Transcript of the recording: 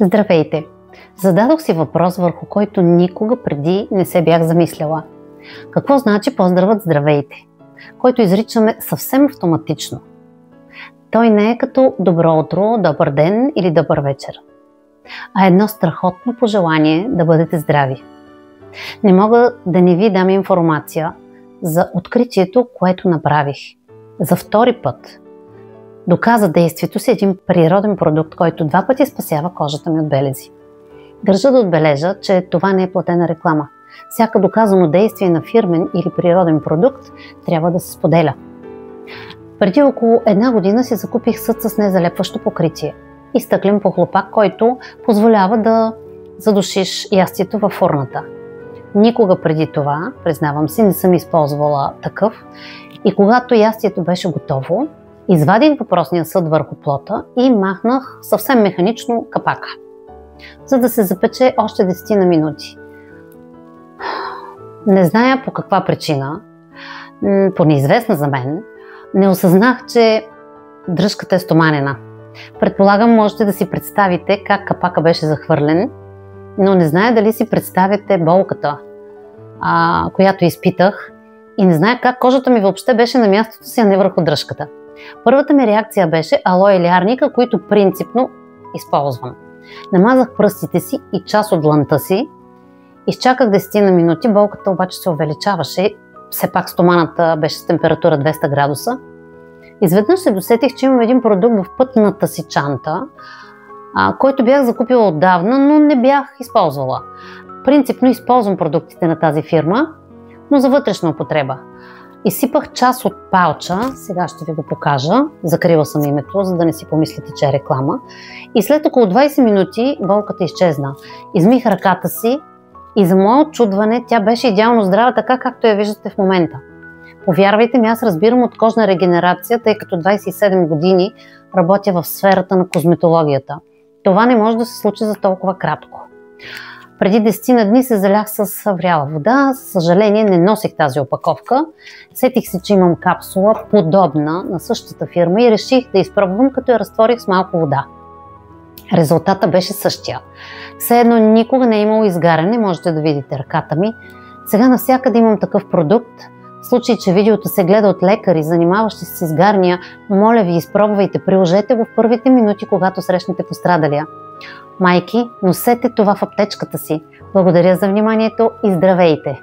Здравейте! Зададох си въпрос, върху който никога преди не се бях замисляла. Какво значи поздравът здравейте, който изричаме съвсем автоматично? Той не е като добро утро, добър ден или добър вечер, а едно страхотно пожелание да бъдете здрави. Не мога да не ви дам информация за откритието, което направих. За втори път доказа действието си един природен продукт, който 2 пъти спасява кожата ми от белези. Държа да отбележа, че това не е платена реклама. Всяка доказано действие на фирмен или природен продукт трябва да се споделя. Преди около 1 година си закупих съд с незалепващо покритие и стъклен похлопак, който позволява да задушиш ястието във фурната. Никога преди това, признавам си, не съм използвала такъв и когато ястието беше готово, извадих въпросния съд върху плота и махнах съвсем механично капака, за да се запече още 10 на минути. Не зная по каква причина, по неизвестна за мен, не осъзнах, че дръжката е стоманена. Предполагам, можете да си представите как капака беше захвърлен, но не зная дали си представяте болката, която изпитах, и не зная как кожата ми въобще беше на мястото си, а не върху дръжката. Първата ми реакция беше алоe или арника, които принципно използвам. Намазах пръстите си и част от длънта си, изчаках 10 на минути, болката обаче се увеличаваше, все пак стоманата беше с температура 200 градуса. Изведнъж се досетих, че имам един продукт в пътната си чанта, който бях закупила отдавна, но не бях използвала. Принципно използвам продуктите на тази фирма, но за вътрешна употреба. Изсипах част от палча, сега ще ви го покажа, закрила съм името, за да не си помислите, че е реклама. И след около 20 минути болката изчезна. Измих ръката си и за мое очудване тя беше идеално здрава, така както я виждате в момента. Повярвайте ми, аз разбирам от кожна регенерация, тъй като 27 години работя в сферата на козметологията. Това не може да се случи за толкова кратко. Преди 10 на дни се залях с вряла вода, за съжаление не носих тази опаковка. Сетих се, че имам капсула, подобна на същата фирма и реших да изпробвам, като я разтворих с малко вода. Резултата беше същия. Все едно никога не е имало изгаряне, можете да видите ръката ми. Сега навсякъде имам такъв продукт. В случай, че видеото се гледа от лекари, занимаващи се с изгарния, моля ви, изпробвайте, приложете го в първите минути, когато срещнете пострадалия. Майки, носете това в аптечката си. Благодаря за вниманието и здравейте!